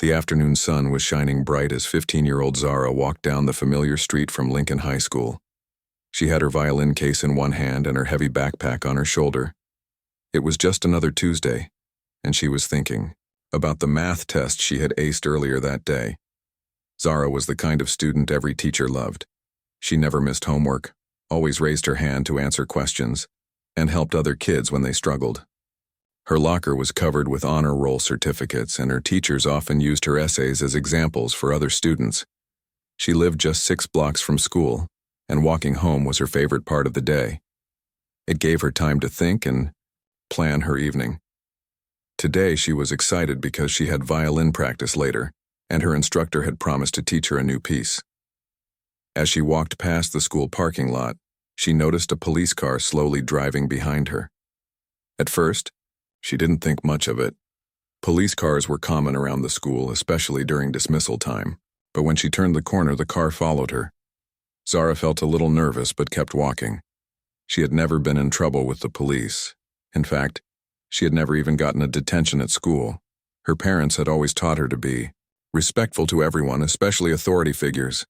The afternoon sun was shining bright as 15-year-old Zara walked down the familiar street from Lincoln High School. She had her violin case in one hand and her heavy backpack on her shoulder. It was just another Tuesday, and she was thinking about the math test she had aced earlier that day. Zara was the kind of student every teacher loved. She never missed homework, always raised her hand to answer questions, and helped other kids when they struggled. Her locker was covered with honor roll certificates, and her teachers often used her essays as examples for other students. She lived just 6 blocks from school, and walking home was her favorite part of the day. It gave her time to think and plan her evening. Today she was excited because she had violin practice later, and her instructor had promised to teach her a new piece. As she walked past the school parking lot, she noticed a police car slowly driving behind her. At first, she didn't think much of it. Police cars were common around the school, especially during dismissal time, but when she turned the corner, the car followed her. Zara felt a little nervous but kept walking. She had never been in trouble with the police. In fact, she had never even gotten a detention at school. Her parents had always taught her to be respectful to everyone, especially authority figures.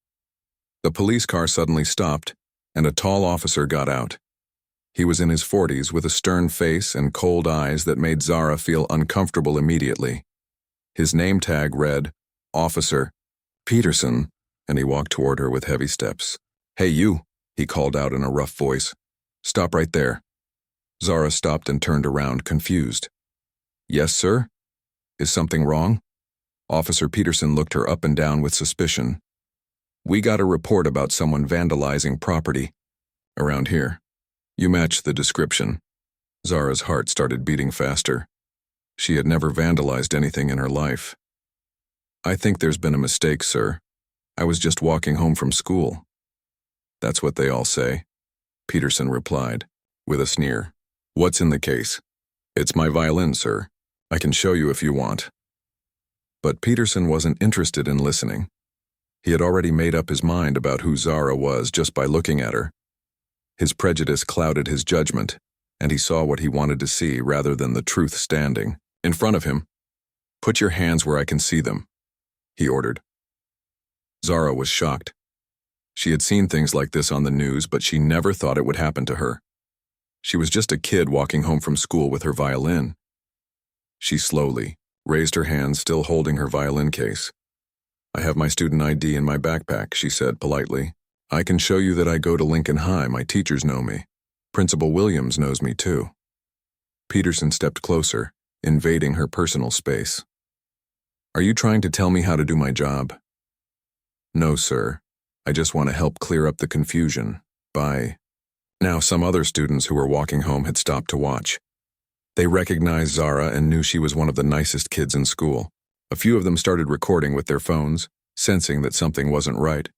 The police car suddenly stopped, and a tall officer got out. He was in his 40s with a stern face and cold eyes that made Zara feel uncomfortable immediately. His name tag read, Officer Peterson, and he walked toward her with heavy steps. "Hey you," he called out in a rough voice. "Stop right there." Zara stopped and turned around, confused. "Yes, sir? Is something wrong?" Officer Peterson looked her up and down with suspicion. "We got a report about someone vandalizing property around here. You match the description." Zara's heart started beating faster. She had never vandalized anything in her life. "I think there's been a mistake, sir. I was just walking home from school." "That's what they all say," Peterson replied, with a sneer. "What's in the case?" "It's my violin, sir. I can show you if you want." But Peterson wasn't interested in listening. He had already made up his mind about who Zara was just by looking at her. His prejudice clouded his judgment, and he saw what he wanted to see rather than the truth standing in front of him. "Put your hands where I can see them," he ordered. Zara was shocked. She had seen things like this on the news, but she never thought it would happen to her. She was just a kid walking home from school with her violin. She slowly raised her hands, still holding her violin case. "I have my student ID in my backpack," she said politely. "I can show you that I go to Lincoln High. My teachers know me. Principal Williams knows me too." Peterson stepped closer, invading her personal space. "Are you trying to tell me how to do my job?" "No, sir. I just want to help clear up the confusion by—" Now some other students who were walking home had stopped to watch. They recognized Zara and knew she was one of the nicest kids in school. A few of them started recording with their phones, sensing that something wasn't right.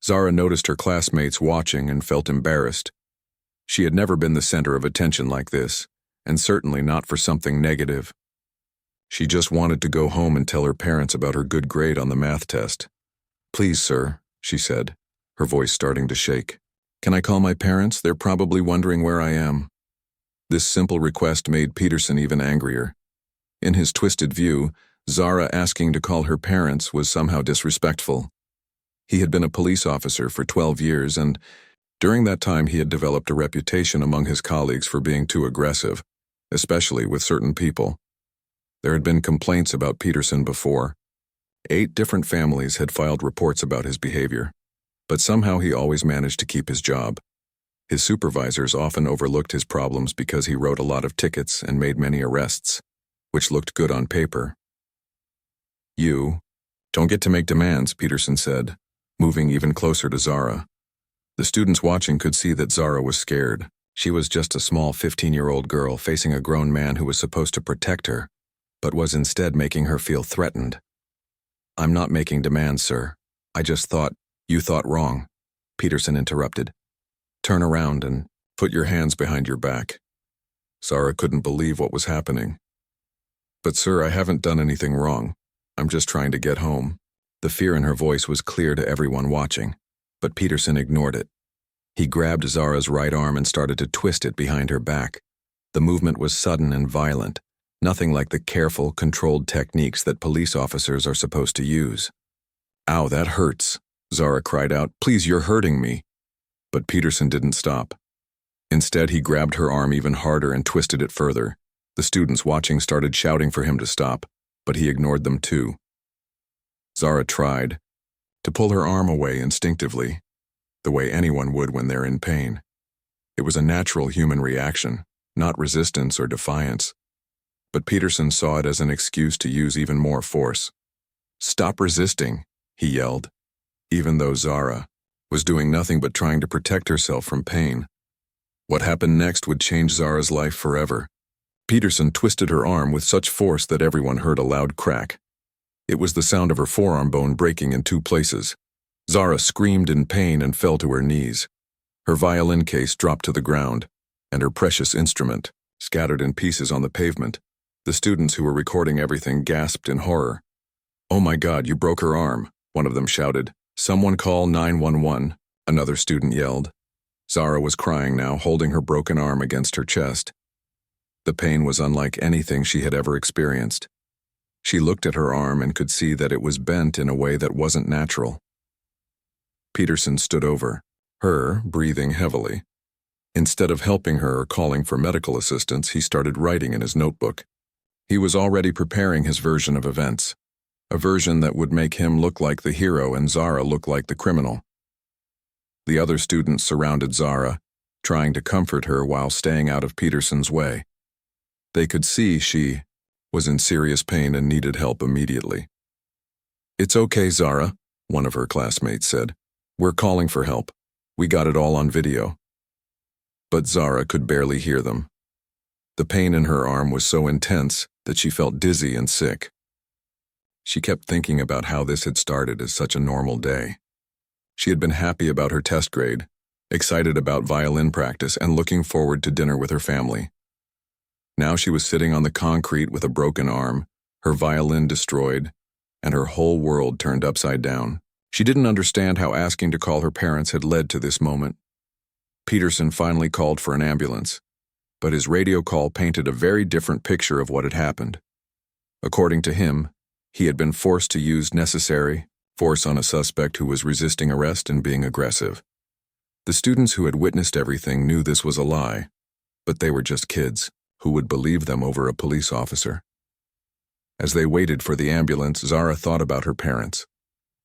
Zara noticed her classmates watching and felt embarrassed. She had never been the center of attention like this, and certainly not for something negative. She just wanted to go home and tell her parents about her good grade on the math test. "Please, sir," she said, her voice starting to shake. "Can I call my parents? They're probably wondering where I am." This simple request made Peterson even angrier. In his twisted view, Zara asking to call her parents was somehow disrespectful. He had been a police officer for 12 years, and during that time he had developed a reputation among his colleagues for being too aggressive, especially with certain people. There had been complaints about Peterson before. 8 different families had filed reports about his behavior, but somehow he always managed to keep his job. His supervisors often overlooked his problems because he wrote a lot of tickets and made many arrests, which looked good on paper. "You don't get to make demands," Peterson said, moving even closer to Zara. The students watching could see that Zara was scared. She was just a small 15-year-old girl facing a grown man who was supposed to protect her, but was instead making her feel threatened. "I'm not making demands, sir. I just thought you thought wrong," Peterson interrupted. "Turn around and put your hands behind your back." Zara couldn't believe what was happening. "But sir, I haven't done anything wrong. I'm just trying to get home." The fear in her voice was clear to everyone watching, but Peterson ignored it. He grabbed Zara's right arm and started to twist it behind her back. The movement was sudden and violent, Nothing like the careful, controlled techniques that police officers are supposed to use. "Ow, that hurts," Zara cried out. "Please, you're hurting me." But Peterson didn't stop. Instead, he grabbed her arm even harder and twisted it further. The students watching started shouting for him to stop, but he ignored them too. Zara tried to pull her arm away instinctively, the way anyone would when they're in pain. It was a natural human reaction, not resistance or defiance. But Peterson saw it as an excuse to use even more force. "Stop resisting," he yelled, even though Zara was doing nothing but trying to protect herself from pain. What happened next would change Zara's life forever. Peterson twisted her arm with such force that everyone heard a loud crack. It was the sound of her forearm bone breaking in 2 places. Zara screamed in pain and fell to her knees. Her violin case dropped to the ground, and her precious instrument scattered in pieces on the pavement. The students who were recording everything gasped in horror. "Oh my God, you broke her arm," one of them shouted. "Someone call 911, another student yelled. Zara was crying now, holding her broken arm against her chest. The pain was unlike anything she had ever experienced. She looked at her arm and could see that it was bent in a way that wasn't natural. Peterson stood over her, breathing heavily. Instead of helping her or calling for medical assistance, he started writing in his notebook. He was already preparing his version of events, a version that would make him look like the hero and Zara look like the criminal. The other students surrounded Zara, trying to comfort her while staying out of Peterson's way. They could see she was in serious pain and needed help immediately. "It's okay, Zara," one of her classmates said. "We're calling for help. We got it all on video." But Zara could barely hear them. The pain in her arm was so intense that she felt dizzy and sick. She kept thinking about how this had started as such a normal day. She had been happy about her test grade, excited about violin practice, and looking forward to dinner with her family. Now she was sitting on the concrete with a broken arm, her violin destroyed, and her whole world turned upside down. She didn't understand how asking to call her parents had led to this moment. Peterson finally called for an ambulance, but his radio call painted a very different picture of what had happened. According to him, he had been forced to use necessary force on a suspect who was resisting arrest and being aggressive. The students who had witnessed everything knew this was a lie, but they were just kids. Who would believe them over a police officer? As they waited for the ambulance, Zara thought about her parents.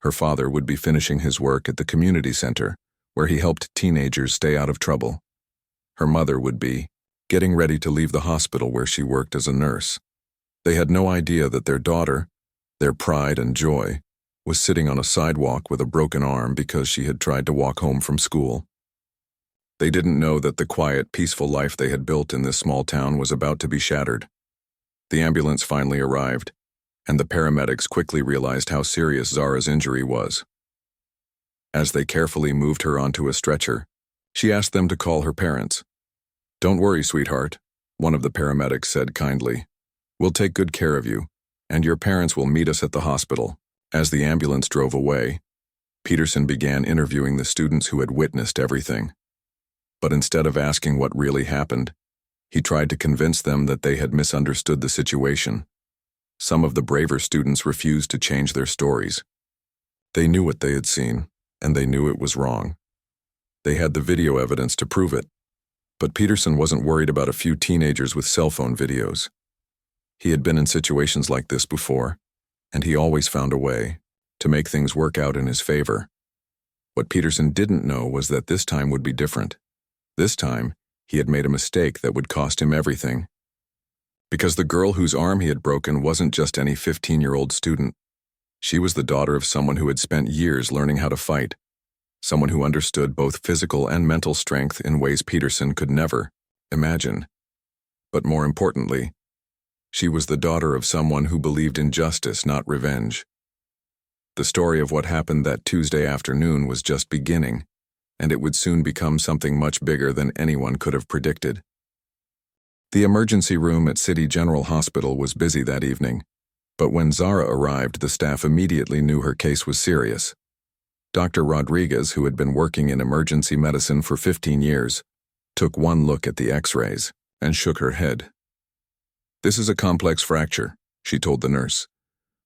Her father would be finishing his work at the community center, where he helped teenagers stay out of trouble. Her mother would be getting ready to leave the hospital where she worked as a nurse. They had no idea that their daughter, their pride and joy, was sitting on a sidewalk with a broken arm because she had tried to walk home from school. They didn't know that the quiet, peaceful life they had built in this small town was about to be shattered. The ambulance finally arrived, and the paramedics quickly realized how serious Zara's injury was. As they carefully moved her onto a stretcher, she asked them to call her parents. "Don't worry, sweetheart," one of the paramedics said kindly. "We'll take good care of you, and your parents will meet us at the hospital." As the ambulance drove away, Peterson began interviewing the students who had witnessed everything. But instead of asking what really happened, he tried to convince them that they had misunderstood the situation. Some of the braver students refused to change their stories. They knew what they had seen, and they knew it was wrong. They had the video evidence to prove it. But Peterson wasn't worried about a few teenagers with cell phone videos. He had been in situations like this before, and he always found a way to make things work out in his favor. What Peterson didn't know was that this time would be different. This time, he had made a mistake that would cost him everything. Because the girl whose arm he had broken wasn't just any 15-year-old student. She was the daughter of someone who had spent years learning how to fight, someone who understood both physical and mental strength in ways Peterson could never imagine. But more importantly, she was the daughter of someone who believed in justice, not revenge. The story of what happened that Tuesday afternoon was just beginning, and it would soon become something much bigger than anyone could have predicted. The emergency room at City General Hospital was busy that evening, but when Zara arrived, the staff immediately knew her case was serious. Dr. Rodriguez, who had been working in emergency medicine for 15 years, took one look at the x-rays and shook her head. "This is a complex fracture," she told the nurse.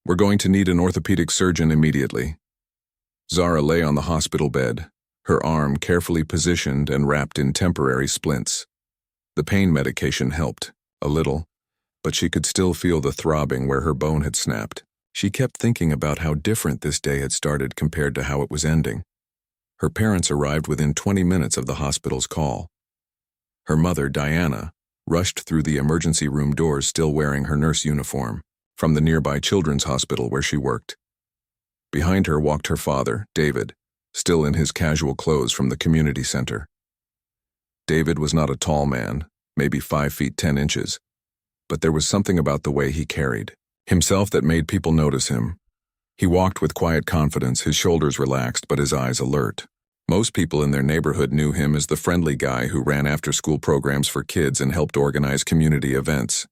"We're going to need an orthopedic surgeon immediately." Zara lay on the hospital bed, her arm carefully positioned and wrapped in temporary splints. The pain medication helped, a little, but she could still feel the throbbing where her bone had snapped. She kept thinking about how different this day had started compared to how it was ending. Her parents arrived within 20 minutes of the hospital's call. Her mother, Diana, rushed through the emergency room doors still wearing her nurse uniform, from the nearby children's hospital where she worked. Behind her walked her father, David, still in his casual clothes from the community center. David was not a tall man, maybe 5 feet 10 inches, but there was something about the way he carried himself that made people notice him. He walked with quiet confidence, his shoulders relaxed but his eyes alert. Most people in their neighborhood knew him as the friendly guy who ran after-school programs for kids and helped organize community events.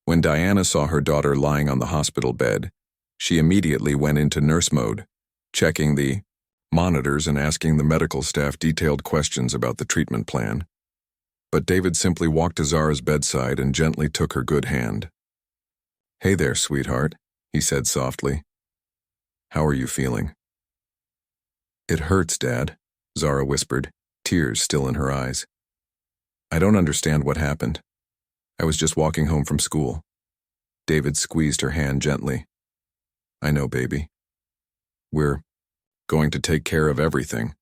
When Diana saw her daughter lying on the hospital bed, she immediately went into nurse mode, checking the monitors and asking the medical staff detailed questions about the treatment plan. But David simply walked to Zara's bedside and gently took her good hand. "Hey there, sweetheart," he said softly. "How are you feeling?" "It hurts, Dad," Zara whispered, tears still in her eyes. "I don't understand what happened. I was just walking home from school." David squeezed her hand gently. "I know, baby. We're going to take care of everything.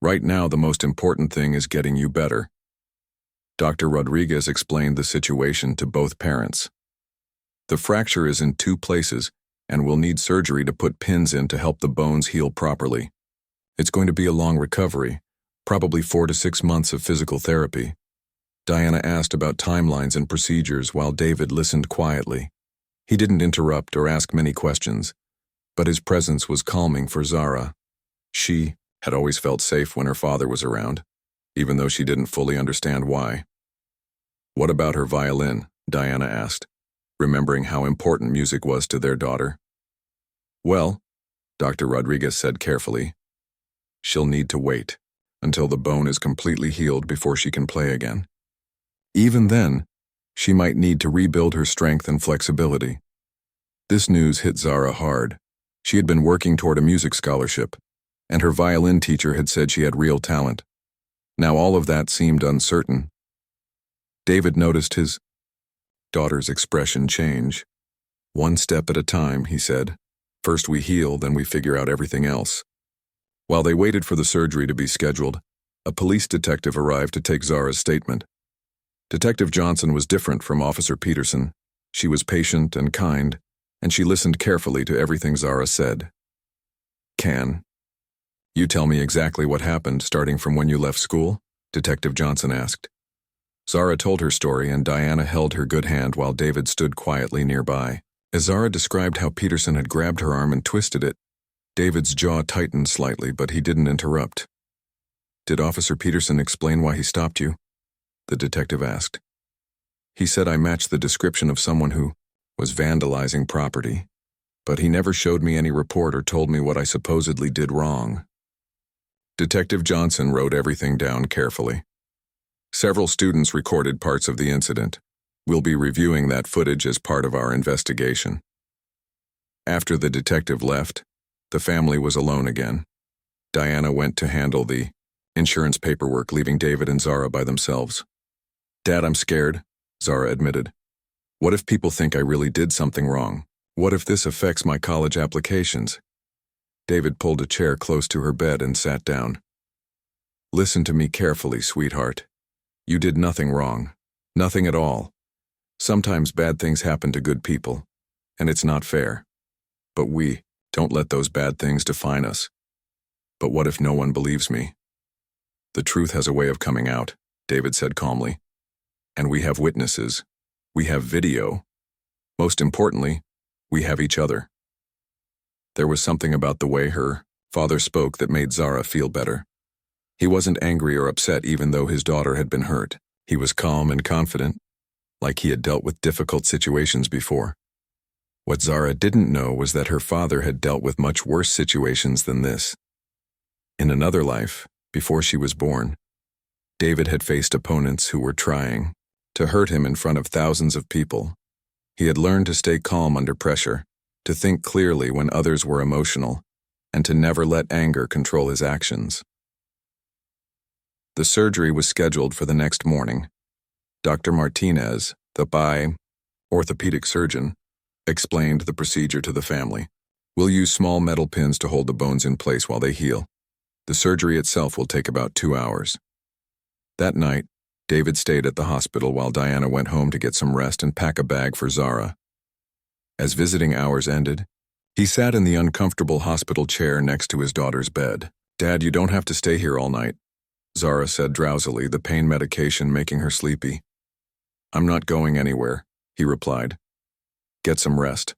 Right now, the most important thing is getting you better." Dr. Rodriguez explained the situation to both parents. "The fracture is in 2 places, and we'll need surgery to put pins in to help the bones heal properly. It's going to be a long recovery, probably 4 to 6 months of physical therapy." Diana asked about timelines and procedures while David listened quietly. He didn't interrupt or ask many questions, but his presence was calming for Zara. She had always felt safe when her father was around, even though she didn't fully understand why. "What about her violin?" Diana asked, remembering how important music was to their daughter. "Well," Dr. Rodriguez said carefully, "she'll need to wait until the bone is completely healed before she can play again. Even then, she might need to rebuild her strength and flexibility." This news hit Zara hard. She had been working toward a music scholarship, and her violin teacher had said she had real talent. Now all of that seemed uncertain. David noticed his daughter's expression change. "One step at a time," he said. "First we heal, then we figure out everything else." While they waited for the surgery to be scheduled, a police detective arrived to take Zara's statement. Detective Johnson was different from Officer Peterson. She was patient and kind, and she listened carefully to everything Zara said. "Can you tell me exactly what happened starting from when you left school?" Detective Johnson asked. Zara told her story, and Diana held her good hand while David stood quietly nearby. As Zara described how Peterson had grabbed her arm and twisted it, David's jaw tightened slightly, but he didn't interrupt. "Did Officer Peterson explain why he stopped you?" the detective asked. "He said I matched the description of someone who was vandalizing property, but he never showed me any report or told me what I supposedly did wrong." Detective Johnson wrote everything down carefully. "Several students recorded parts of the incident. We'll be reviewing that footage as part of our investigation." After the detective left, the family was alone again. Diana went to handle the insurance paperwork, leaving David and Zara by themselves. "Dad, I'm scared," Zara admitted. "What if people think I really did something wrong? What if this affects my college applications?" David pulled a chair close to her bed and sat down. "Listen to me carefully, sweetheart. You did nothing wrong. Nothing at all. Sometimes bad things happen to good people, and it's not fair. But we don't let those bad things define us. But what if no one believes me?" "The truth has a way of coming out," David said calmly. "And we have witnesses. We have video. Most importantly, we have each other." There was something about the way her father spoke that made Zara feel better. He wasn't angry or upset even though his daughter had been hurt. He was calm and confident, like he had dealt with difficult situations before. What Zara didn't know was that her father had dealt with much worse situations than this. In another life, before she was born, David had faced opponents who were trying to hurt him in front of thousands of people. He had learned to stay calm under pressure, to think clearly when others were emotional, and to never let anger control his actions. The surgery was scheduled for the next morning. Dr. Martinez, the orthopedic surgeon, explained the procedure to the family. We'll use small metal pins to hold the bones in place while they heal. The surgery itself will take about 2 hours. That night, David stayed at the hospital while Diana went home to get some rest and pack a bag for Zara. As visiting hours ended, he sat in the uncomfortable hospital chair next to his daughter's bed. "Dad, you don't have to stay here all night," Zara said drowsily, the pain medication making her sleepy. "I'm not going anywhere," he replied. "Get some rest."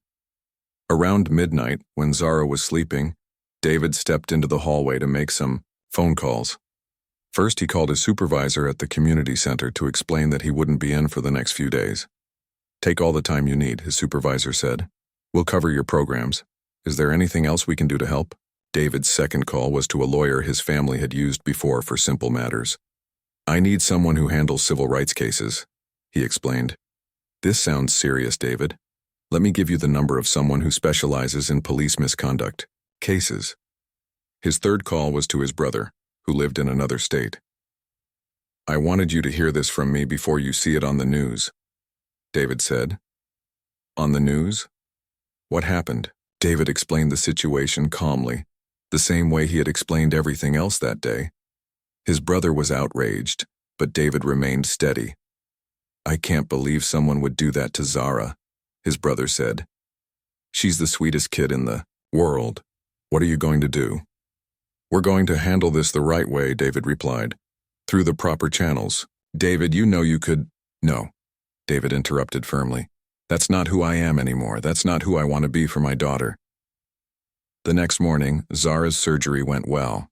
Around midnight, when Zara was sleeping, David stepped into the hallway to make some phone calls. First, he called his supervisor at the community center to explain that he wouldn't be in for the next few days. "Take all the time you need," his supervisor said. "We'll cover your programs. Is there anything else we can do to help?" David's second call was to a lawyer his family had used before for simple matters. "I need someone who handles civil rights cases," he explained. "This sounds serious, David. Let me give you the number of someone who specializes in police misconduct cases." His third call was to his brother, who lived in another state. "I wanted you to hear this from me before you see it on the news," David said. "On the news? What happened?" David explained the situation calmly, the same way he had explained everything else that day. His brother was outraged, but David remained steady. "I can't believe someone would do that to Zara," his brother said. "She's the sweetest kid in the world. What are you going to do?" "We're going to handle this the right way," David replied. "Through the proper channels." "David, you know you could—" "No," David interrupted firmly. "That's not who I am anymore. That's not who I want to be for my daughter." The next morning, Zara's surgery went well.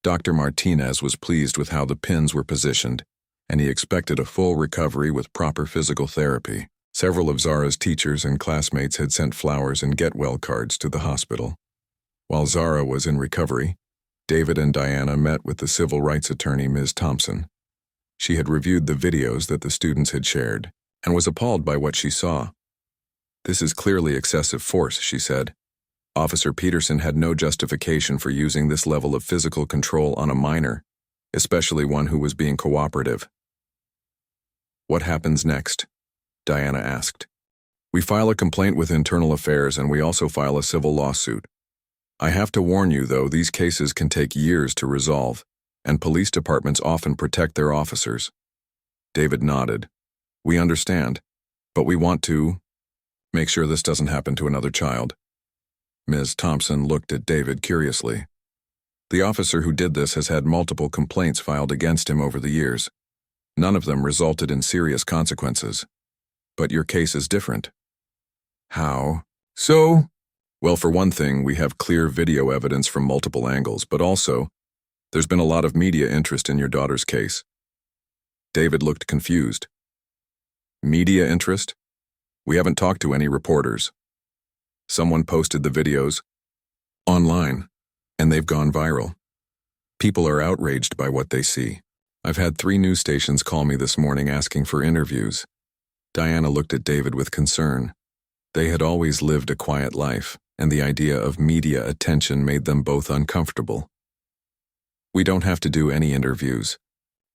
Dr. Martinez was pleased with how the pins were positioned, and he expected a full recovery with proper physical therapy. Several of Zara's teachers and classmates had sent flowers and get-well cards to the hospital. While Zara was in recovery, David and Diana met with the civil rights attorney, Ms. Thompson. She had reviewed the videos that the students had shared and was appalled by what she saw. "This is clearly excessive force," she said. "Officer Peterson had no justification for using this level of physical control on a minor, especially one who was being cooperative." "What happens next?" Diana asked. "We file a complaint with Internal Affairs and we also file a civil lawsuit. I have to warn you, though, these cases can take years to resolve, and police departments often protect their officers." David nodded. "We understand, but we want to make sure this doesn't happen to another child." Ms. Thompson looked at David curiously. "The officer who did this has had multiple complaints filed against him over the years. None of them resulted in serious consequences. But your case is different." "How so?" "Well, for one thing, we have clear video evidence from multiple angles, but also, there's been a lot of media interest in your daughter's case." David looked confused. "Media interest? We haven't talked to any reporters. Someone posted the videos online, and they've gone viral. People are outraged by what they see. I've had 3 news stations call me this morning asking for interviews." Diana looked at David with concern. They had always lived a quiet life, and the idea of media attention made them both uncomfortable. "We don't have to do any interviews,"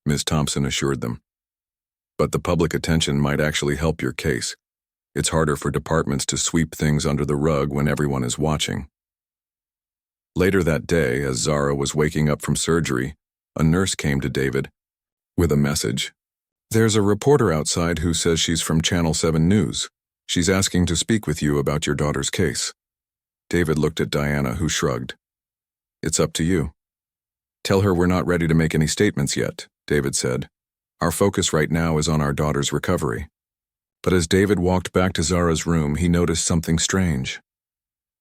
Ms. Thompson assured them. "But the public attention might actually help your case. It's harder for departments to sweep things under the rug when everyone is watching." Later that day, as Zara was waking up from surgery, a nurse came to David with a message. "There's a reporter outside who says she's from Channel 7 News. She's asking to speak with you about your daughter's case." David looked at Diana, who shrugged. "It's up to you." "Tell her we're not ready to make any statements yet," David said. "Our focus right now is on our daughter's recovery." But as David walked back to Zara's room, he noticed something strange.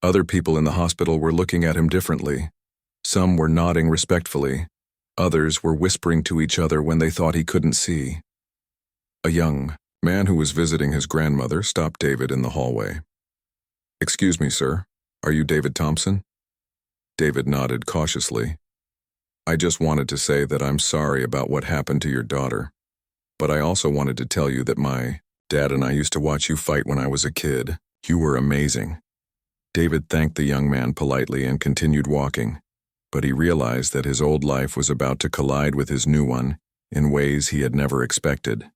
Other people in the hospital were looking at him differently. Some were nodding respectfully. Others were whispering to each other when they thought he couldn't see. A young man who was visiting his grandmother stopped David in the hallway. "Excuse me, sir. Are you David Thompson?" David nodded cautiously. "I just wanted to say that I'm sorry about what happened to your daughter." But I also wanted to tell you that my dad and I used to watch you fight when I was a kid. You were amazing." David thanked the young man politely and continued walking, but he realized that his old life was about to collide with his new one in ways he had never expected.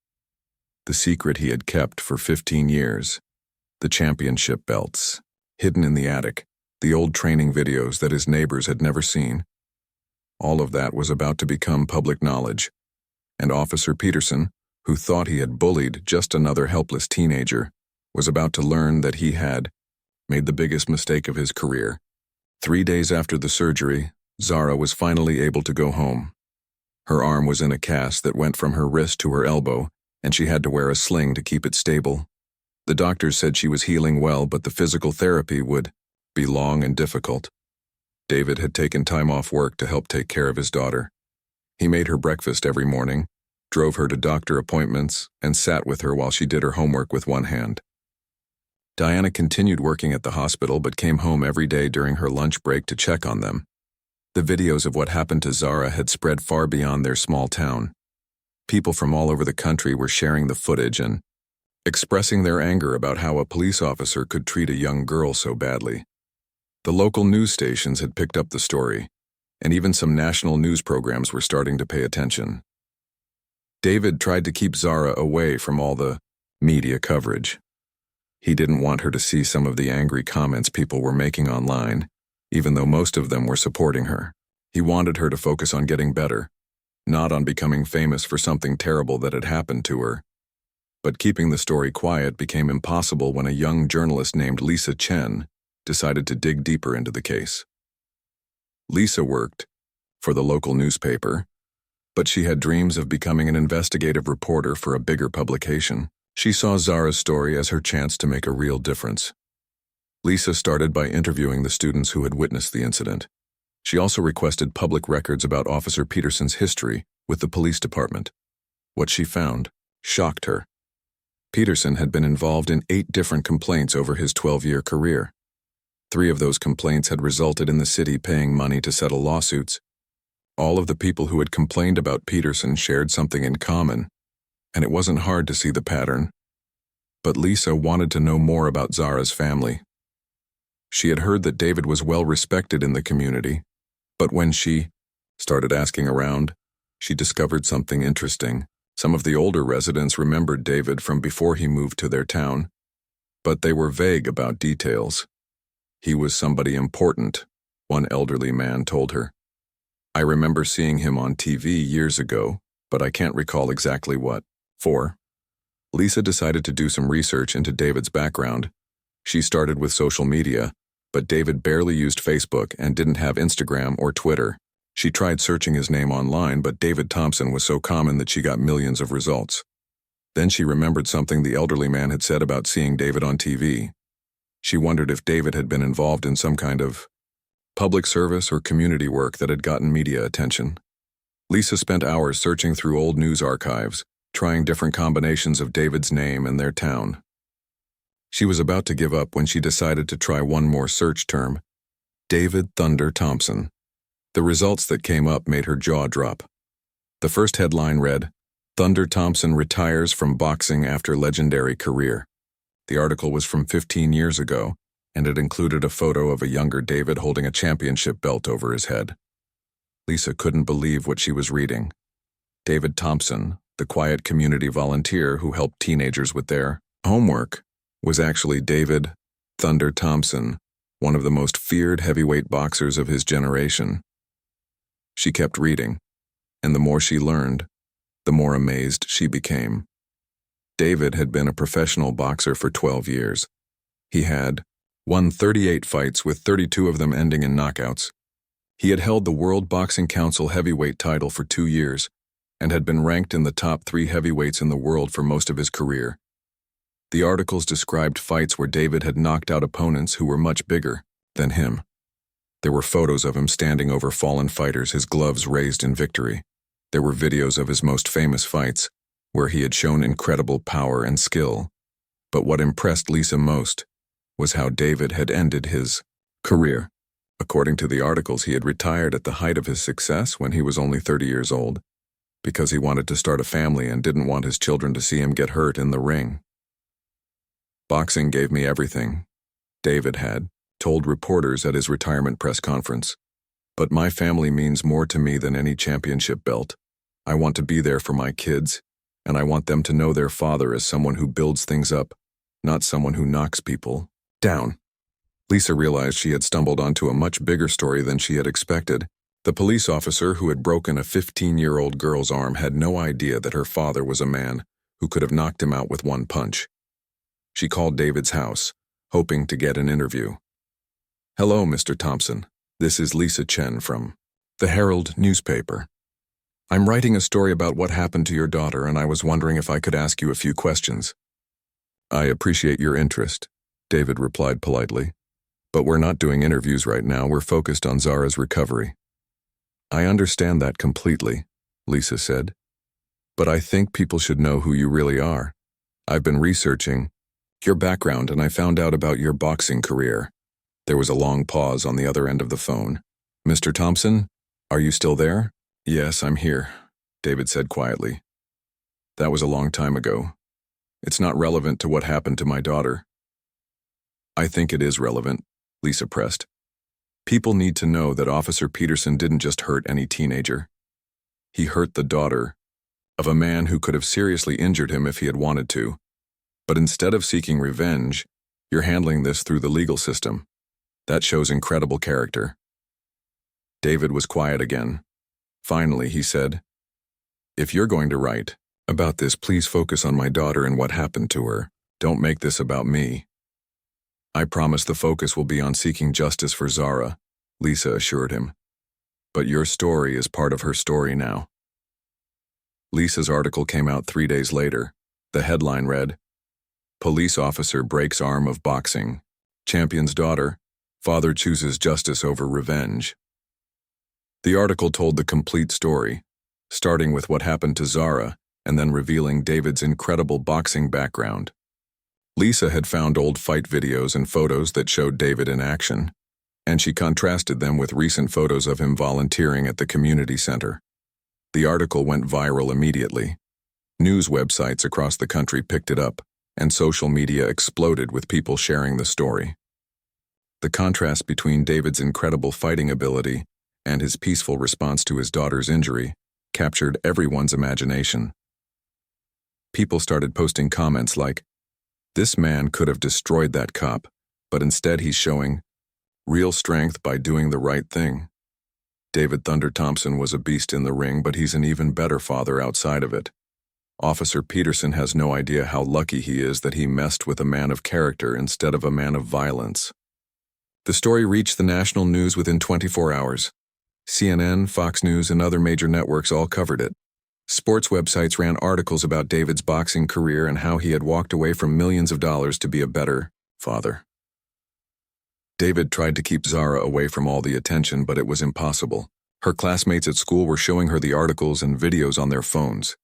The secret he had kept for 15 years, the championship belts, hidden in the attic, the old training videos that his neighbors had never seen. All of that was about to become public knowledge, and Officer Peterson, who thought he had bullied just another helpless teenager, was about to learn that he had made the biggest mistake of his career. 3 days after the surgery, Zara was finally able to go home. Her arm was in a cast that went from her wrist to her elbow, and she had to wear a sling to keep it stable. The doctors said she was healing well, but the physical therapy would be long and difficult. David had taken time off work to help take care of his daughter. He made her breakfast every morning, drove her to doctor appointments, and sat with her while she did her homework with one hand. Diana continued working at the hospital but came home every day during her lunch break to check on them. The videos of what happened to Zara had spread far beyond their small town. People from all over the country were sharing the footage and expressing their anger about how a police officer could treat a young girl so badly. The local news stations had picked up the story, and even some national news programs were starting to pay attention. David tried to keep Zara away from all the media coverage. He didn't want her to see some of the angry comments people were making online, even though most of them were supporting her. He wanted her to focus on getting better, not on becoming famous for something terrible that had happened to her. But keeping the story quiet became impossible when a young journalist named Lisa Chen decided to dig deeper into the case. Lisa worked for the local newspaper, but she had dreams of becoming an investigative reporter for a bigger publication. She saw Zara's story as her chance to make a real difference. Lisa started by interviewing the students who had witnessed the incident. She also requested public records about Officer Peterson's history with the police department. What she found shocked her. Peterson had been involved in 8 different complaints over his 12-year career. 3 of those complaints had resulted in the city paying money to settle lawsuits. All of the people who had complained about Peterson shared something in common, and it wasn't hard to see the pattern. But Lisa wanted to know more about Zara's family. She had heard that David was well respected in the community, but when she started asking around, she discovered something interesting. Some of the older residents remembered David from before he moved to their town, but they were vague about details. "He was somebody important," one elderly man told her. "I remember seeing him on TV years ago, but I can't recall exactly what for." Lisa decided to do some research into David's background. She started with social media, but David barely used Facebook and didn't have Instagram or Twitter. She tried searching his name online, but David Thompson was so common that she got millions of results. Then she remembered something the elderly man had said about seeing David on TV. She wondered if David had been involved in some kind of public service or community work that had gotten media attention. Lisa spent hours searching through old news archives, trying different combinations of David's name and their town. She was about to give up when she decided to try one more search term: David Thunder Thompson. The results that came up made her jaw drop. The first headline read, "Thunder Thompson retires from boxing after legendary career." The article was from 15 years ago, and it included a photo of a younger David holding a championship belt over his head. Lisa couldn't believe what she was reading. David Thompson, the quiet community volunteer who helped teenagers with their homework, was actually David Thunder Thompson, one of the most feared heavyweight boxers of his generation. She kept reading, and the more she learned, the more amazed she became. David had been a professional boxer for 12 years. He had won 38 fights, with 32 of them ending in knockouts. He had held the World Boxing Council heavyweight title for 2 years, and had been ranked in the top 3 heavyweights in the world for most of his career. The articles described fights where David had knocked out opponents who were much bigger than him. There were photos of him standing over fallen fighters, his gloves raised in victory. There were videos of his most famous fights, where he had shown incredible power and skill. But what impressed Lisa most was how David had ended his career. According to the articles, he had retired at the height of his success when he was only 30 years old. because he wanted to start a family and didn't want his children to see him get hurt in the ring. Boxing gave me everything, David had told reporters at his retirement press conference. But my family means more to me than any championship belt. I want to be there for my kids, and I want them to know their father as someone who builds things up, not someone who knocks people down. Lisa realized she had stumbled onto a much bigger story than she had expected. The police officer who had broken a 15-year-old girl's arm had no idea that her father was a man who could have knocked him out with one punch. She called David's house, hoping to get an interview. "Hello, Mr. Thompson. This is Lisa Chen from the Herald newspaper. I'm writing a story about what happened to your daughter, and I was wondering if I could ask you a few questions." "I appreciate your interest," David replied politely. "But we're not doing interviews right now. We're focused on Zara's recovery." "I understand that completely," Lisa said. "But I think people should know who you really are. I've been researching your background, and I found out about your boxing career." There was a long pause on the other end of the phone. "Mr. Thompson, are you still there?" "Yes, I'm here," David said quietly. "That was a long time ago. It's not relevant to what happened to my daughter." "I think it is relevant," Lisa pressed. "People need to know that Officer Peterson didn't just hurt any teenager. He hurt the daughter of a man who could have seriously injured him if he had wanted to. But instead of seeking revenge, you're handling this through the legal system. That shows incredible character." David was quiet again. Finally, he said, "If you're going to write about this, please focus on my daughter and what happened to her. Don't make this about me." "I promise the focus will be on seeking justice for Zara," Lisa assured him. "But your story is part of her story now." Lisa's article came out 3 days later. The headline read, "Police Officer Breaks Arm of Boxing. Champion's Daughter. Father Chooses Justice Over Revenge." The article told the complete story, starting with what happened to Zara and then revealing David's incredible boxing background. Lisa had found old fight videos and photos that showed David in action, and she contrasted them with recent photos of him volunteering at the community center. The article went viral immediately. News websites across the country picked it up, and social media exploded with people sharing the story. The contrast between David's incredible fighting ability and his peaceful response to his daughter's injury captured everyone's imagination. People started posting comments like, "This man could have destroyed that cop, but instead he's showing real strength by doing the right thing." David Thunder Thompson was a beast in the ring, but he's an even better father outside of it. Officer Peterson has no idea how lucky he is that he messed with a man of character instead of a man of violence. The story reached the national news within 24 hours. CNN, Fox News, and other major networks all covered it. Sports websites ran articles about David's boxing career and how he had walked away from millions of dollars to be a better father. David tried to keep Zara away from all the attention, but it was impossible. Her classmates at school were showing her the articles and videos on their phones.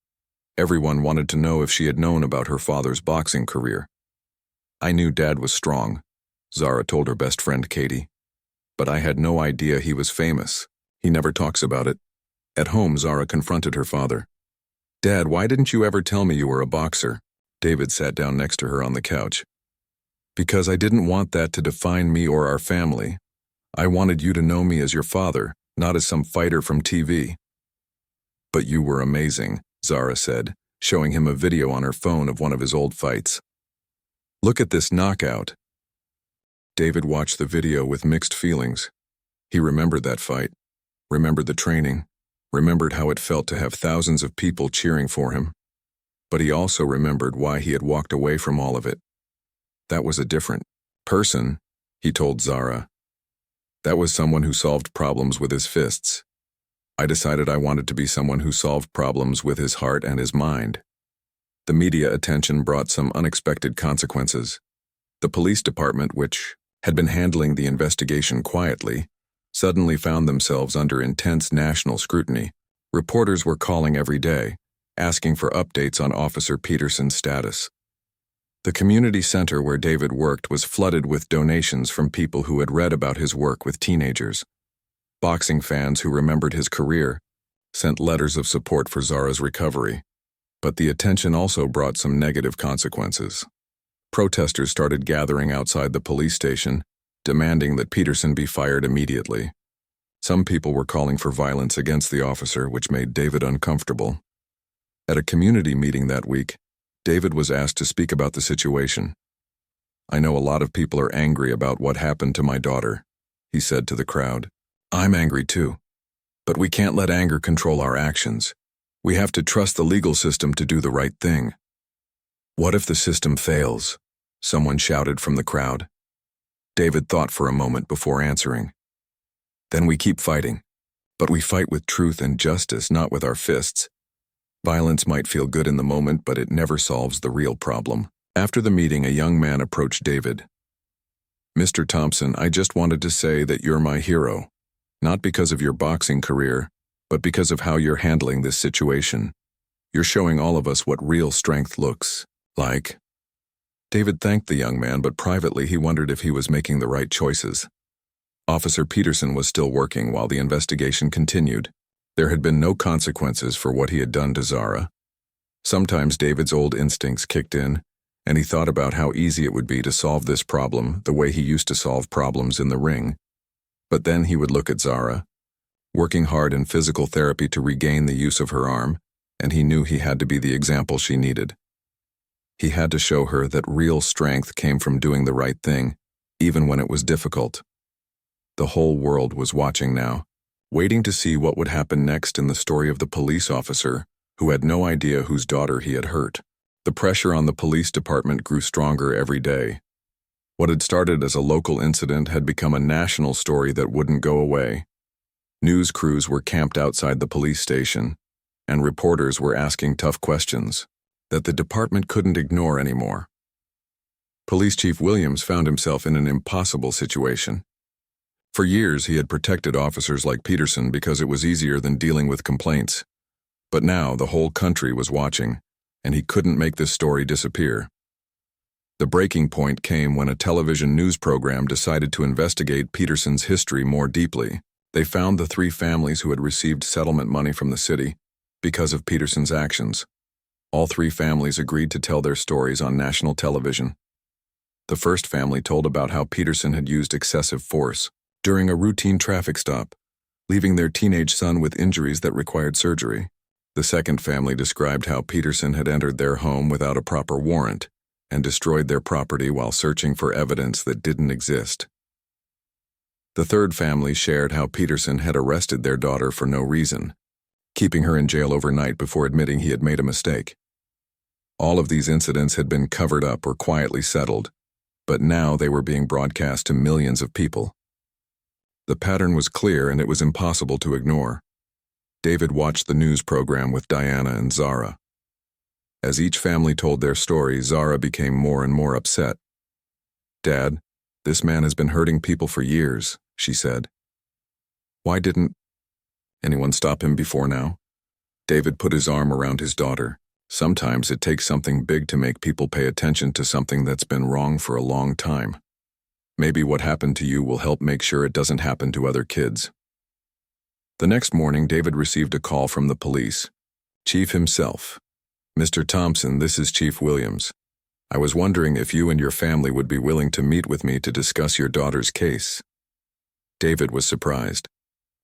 Everyone wanted to know if she had known about her father's boxing career. "I knew Dad was strong," Zara told her best friend Katie. "But I had no idea he was famous. He never talks about it." At home, Zara confronted her father. "Dad, why didn't you ever tell me you were a boxer?" David sat down next to her on the couch. "Because I didn't want that to define me or our family. I wanted you to know me as your father, not as some fighter from TV." "But you were amazing," Zara said, showing him a video on her phone of one of his old fights. "Look at this knockout." David watched the video with mixed feelings. He remembered that fight, remembered the training, remembered how it felt to have thousands of people cheering for him. But he also remembered why he had walked away from all of it. That was a different person, he told Zara. That was someone who solved problems with his fists. I decided I wanted to be someone who solved problems with his heart and his mind. The media attention brought some unexpected consequences. The police department, which had been handling the investigation quietly, suddenly found themselves under intense national scrutiny. Reporters were calling every day, asking for updates on Officer Peterson's status. The community center where David worked was flooded with donations from people who had read about his work with teenagers. Boxing fans who remembered his career sent letters of support for Zara's recovery. But the attention also brought some negative consequences. Protesters started gathering outside the police station, demanding that Peterson be fired immediately. Some people were calling for violence against the officer, which made David uncomfortable. At a community meeting that week, David was asked to speak about the situation. "I know a lot of people are angry about what happened to my daughter," he said to the crowd. "I'm angry too. But we can't let anger control our actions. We have to trust the legal system to do the right thing." "What if the system fails?" someone shouted from the crowd. David thought for a moment before answering. "Then we keep fighting. But we fight with truth and justice, not with our fists. Violence might feel good in the moment, but it never solves the real problem." After the meeting, a young man approached David. "Mr. Thompson, I just wanted to say that you're my hero. Not because of your boxing career, but because of how you're handling this situation. You're showing all of us what real strength looks like." David thanked the young man, but privately he wondered if he was making the right choices. Officer Peterson was still working while the investigation continued. There had been no consequences for what he had done to Zara. Sometimes David's old instincts kicked in, and he thought about how easy it would be to solve this problem the way he used to solve problems in the ring. But then he would look at Zara, working hard in physical therapy to regain the use of her arm, and he knew he had to be the example she needed. He had to show her that real strength came from doing the right thing, even when it was difficult. The whole world was watching now, waiting to see what would happen next in the story of the police officer who had no idea whose daughter he had hurt. The pressure on the police department grew stronger every day. What had started as a local incident had become a national story that wouldn't go away. News crews were camped outside the police station, and reporters were asking tough questions that the department couldn't ignore anymore. Police Chief Williams found himself in an impossible situation. For years, he had protected officers like Peterson because it was easier than dealing with complaints. But now the whole country was watching, and he couldn't make this story disappear. The breaking point came when a television news program decided to investigate Peterson's history more deeply. They found the 3 families who had received settlement money from the city because of Peterson's actions. All 3 families agreed to tell their stories on national television. The first family told about how Peterson had used excessive force during a routine traffic stop, leaving their teenage son with injuries that required surgery. The second family described how Peterson had entered their home without a proper warrant and destroyed their property while searching for evidence that didn't exist. The third family shared how Peterson had arrested their daughter for no reason, keeping her in jail overnight before admitting he had made a mistake. All of these incidents had been covered up or quietly settled, but now they were being broadcast to millions of people. The pattern was clear and it was impossible to ignore. David watched the news program with Diana and Zara. As each family told their story, Zara became more and more upset. "Dad, this man has been hurting people for years," she said. "Why didn't anyone stop him before now?" David put his arm around his daughter. "Sometimes it takes something big to make people pay attention to something that's been wrong for a long time. Maybe what happened to you will help make sure it doesn't happen to other kids." The next morning, David received a call from the police. Chief himself. "Mr. Thompson, this is Chief Williams. I was wondering if you and your family would be willing to meet with me to discuss your daughter's case." David was surprised.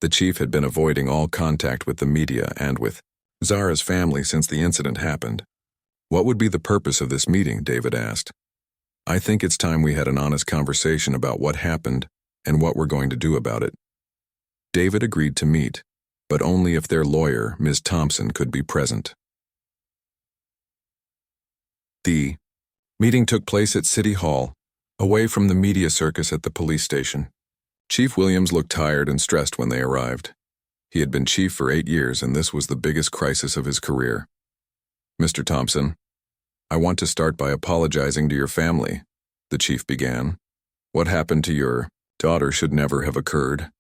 The chief had been avoiding all contact with the media and with Zara's family since the incident happened. "What would be the purpose of this meeting?" David asked. "I think it's time we had an honest conversation about what happened and what we're going to do about it." David agreed to meet, but only if their lawyer, Ms. Thompson, could be present. The meeting took place at City Hall, away from the media circus at the police station. Chief Williams looked tired and stressed when they arrived. He had been chief for 8 years, and this was the biggest crisis of his career. "Mr. Thompson, I want to start by apologizing to your family," the chief began. "What happened to your daughter should never have occurred,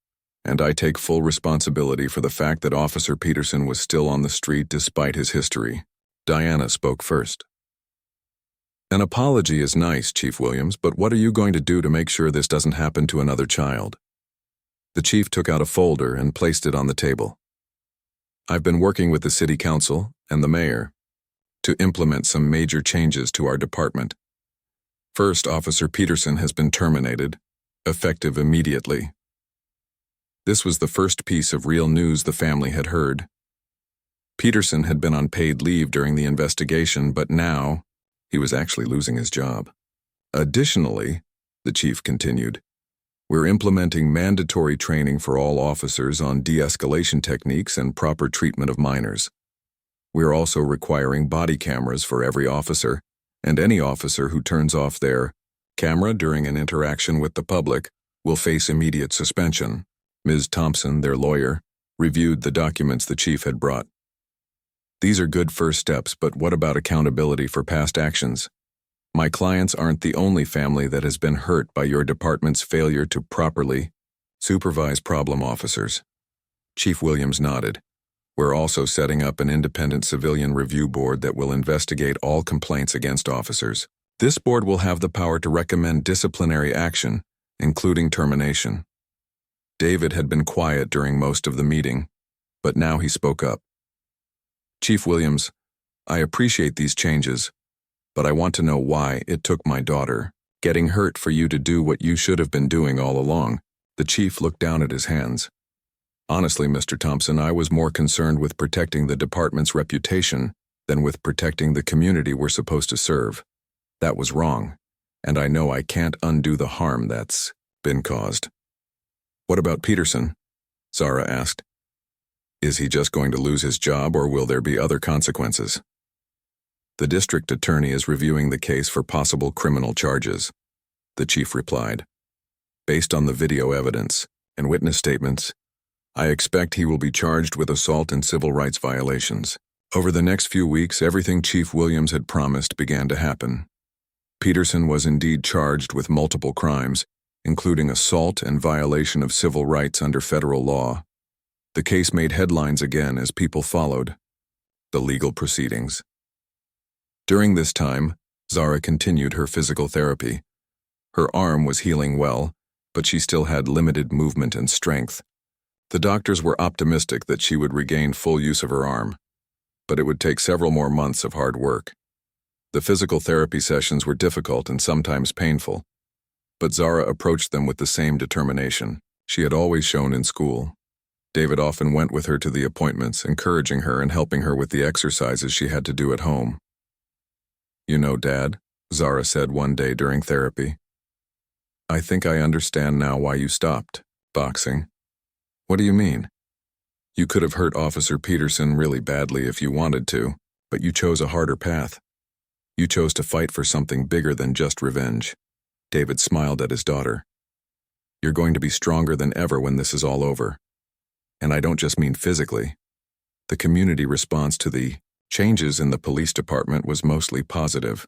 and I take full responsibility for the fact that Officer Peterson was still on the street despite his history." Diana spoke first. "An apology is nice, Chief Williams, but what are you going to do to make sure this doesn't happen to another child?" The chief took out a folder and placed it on the table. I've been working with the city council and the mayor to implement some major changes to our department. First, Officer Peterson has been terminated, effective immediately. This was the first piece of real news the family had heard. Peterson had been on paid leave during the investigation, but now he was actually losing his job. Additionally, the chief continued, we're implementing mandatory training for all officers on de-escalation techniques and proper treatment of minors. We're also requiring body cameras for every officer, and any officer who turns off their camera during an interaction with the public will face immediate suspension. Ms. Thompson, their lawyer, reviewed the documents the chief had brought. These are good first steps, but what about accountability for past actions? My clients aren't the only family that has been hurt by your department's failure to properly supervise problem officers. Chief Williams nodded. We're also setting up an independent civilian review board that will investigate all complaints against officers. This board will have the power to recommend disciplinary action, including termination. David had been quiet during most of the meeting, but now he spoke up. Chief Williams, I appreciate these changes, but I want to know why it took my daughter getting hurt for you to do what you should have been doing all along. The chief looked down at his hands. Honestly, Mr. Thompson, I was more concerned with protecting the department's reputation than with protecting the community we're supposed to serve. That was wrong, and I know I can't undo the harm that's been caused. What about Peterson? Zara asked. Is he just going to lose his job, or will there be other consequences? The district attorney is reviewing the case for possible criminal charges, the chief replied. Based on the video evidence and witness statements, I expect he will be charged with assault and civil rights violations. Over the next few weeks, everything Chief Williams had promised began to happen. Peterson was indeed charged with multiple crimes, including assault and violation of civil rights under federal law. The case made headlines again as people followed the legal proceedings. During this time, Zara continued her physical therapy. Her arm was healing well, but she still had limited movement and strength. The doctors were optimistic that she would regain full use of her arm, but it would take several more months of hard work. The physical therapy sessions were difficult and sometimes painful, but Zara approached them with the same determination she had always shown in school. David often went with her to the appointments, encouraging her and helping her with the exercises she had to do at home. You know, Dad, Zara said one day during therapy, I think I understand now why you stopped boxing. What do you mean? You could have hurt Officer Peterson really badly if you wanted to, but you chose a harder path. You chose to fight for something bigger than just revenge. David smiled at his daughter. You're going to be stronger than ever when this is all over. And I don't just mean physically. The community response to the changes in the police department was mostly positive.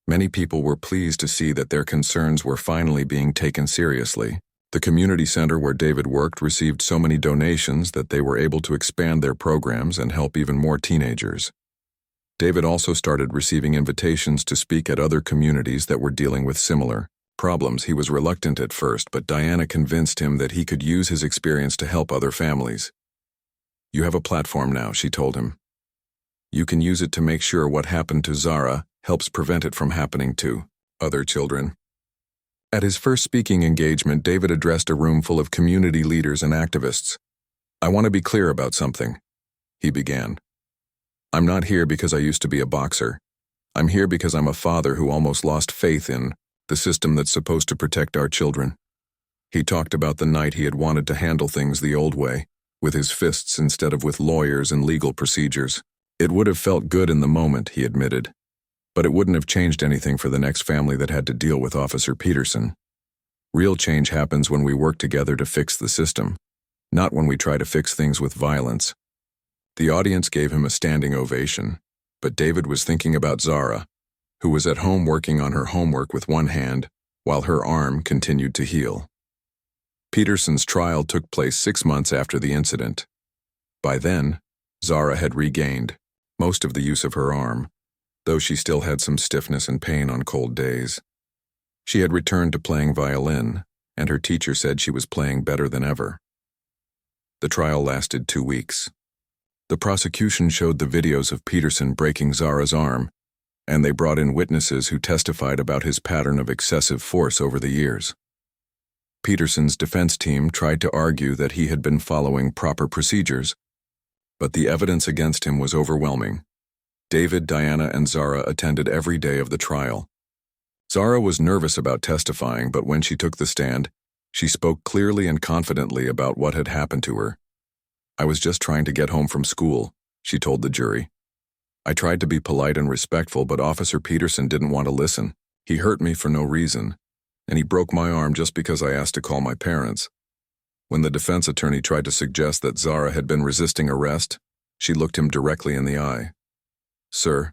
Many people were pleased to see that their concerns were finally being taken seriously. The community center where David worked received so many donations that they were able to expand their programs and help even more teenagers. David also started receiving invitations to speak at other communities that were dealing with similar problems. He was reluctant at first, but Diana convinced him that he could use his experience to help other families. You have a platform now, she told him. You can use it to make sure what happened to Zara helps prevent it from happening to other children. At his first speaking engagement, David addressed a room full of community leaders and activists. I want to be clear about something, he began. I'm not here because I used to be a boxer. I'm here because I'm a father who almost lost faith in the system that's supposed to protect our children. He talked about the night he had wanted to handle things the old way, with his fists instead of with lawyers and legal procedures. It would have felt good in the moment, he admitted, but it wouldn't have changed anything for the next family that had to deal with Officer Peterson. Real change happens when we work together to fix the system, not when we try to fix things with violence. The audience gave him a standing ovation, but David was thinking about Zara, who was at home working on her homework with one hand while her arm continued to heal. Peterson's trial took place 6 months after the incident. By then, Zara had regained most of the use of her arm, though she still had some stiffness and pain on cold days. She had returned to playing violin, and her teacher said she was playing better than ever. The trial lasted 2 weeks. The prosecution showed the videos of Peterson breaking Zara's arm, and they brought in witnesses who testified about his pattern of excessive force over the years. Peterson's defense team tried to argue that he had been following proper procedures, but the evidence against him was overwhelming. David, Diana, and Zara attended every day of the trial. Zara was nervous about testifying, but when she took the stand, she spoke clearly and confidently about what had happened to her. "I was just trying to get home from school," she told the jury. "I tried to be polite and respectful, but Officer Peterson didn't want to listen. He hurt me for no reason, and he broke my arm just because I asked to call my parents." When the defense attorney tried to suggest that Zara had been resisting arrest, she looked him directly in the eye. "Sir,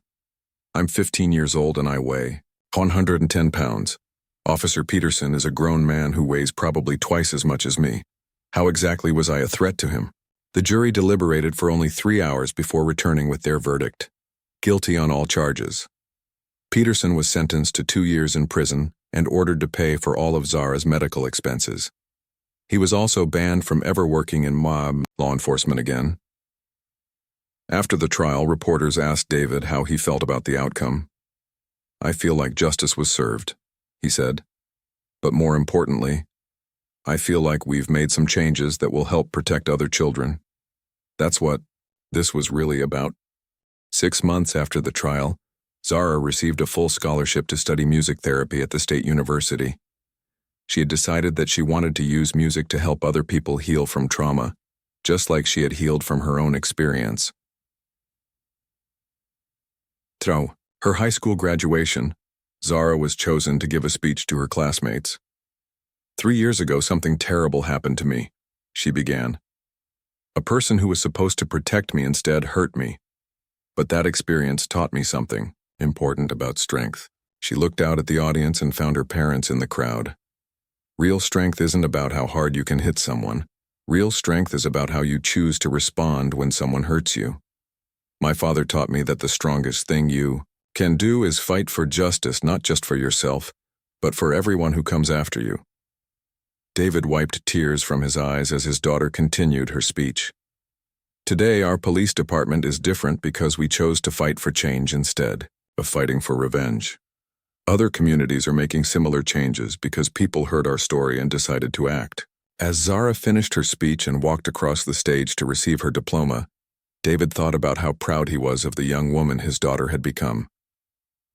I'm 15 years old and I weigh 110 pounds. Officer Peterson is a grown man who weighs probably twice as much as me. How exactly was I a threat to him?" The jury deliberated for only 3 hours before returning with their verdict: guilty on all charges. Peterson was sentenced to 2 years in prison and ordered to pay for all of Zara's medical expenses. He was also banned from ever working in mob law enforcement again. After the trial, reporters asked David how he felt about the outcome. "I feel like justice was served," he said. "But more importantly, I feel like we've made some changes that will help protect other children. That's what this was really about." 6 months after the trial, Zara received a full scholarship to study music therapy at the State University. She had decided that she wanted to use music to help other people heal from trauma, just like she had healed from her own experience. Through her high school graduation, Zara was chosen to give a speech to her classmates. "3 years ago, something terrible happened to me," she began. "A person who was supposed to protect me instead hurt me. But that experience taught me something important about strength." She looked out at the audience and found her parents in the crowd. "Real strength isn't about how hard you can hit someone. Real strength is about how you choose to respond when someone hurts you. My father taught me that the strongest thing you can do is fight for justice, not just for yourself, but for everyone who comes after you." David wiped tears from his eyes as his daughter continued her speech. "Today, our police department is different because we chose to fight for change instead of fighting for revenge. Other communities are making similar changes because people heard our story and decided to act." As Zara finished her speech and walked across the stage to receive her diploma, David thought about how proud he was of the young woman his daughter had become.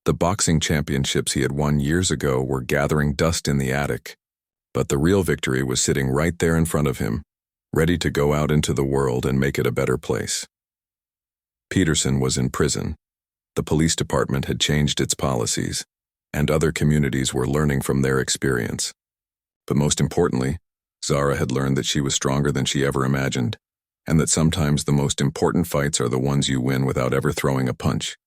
The boxing championships he had won years ago were gathering dust in the attic, but the real victory was sitting right there in front of him, ready to go out into the world and make it a better place. Peterson was in prison. The police department had changed its policies, and other communities were learning from their experience. But most importantly, Zara had learned that she was stronger than she ever imagined, and that sometimes the most important fights are the ones you win without ever throwing a punch.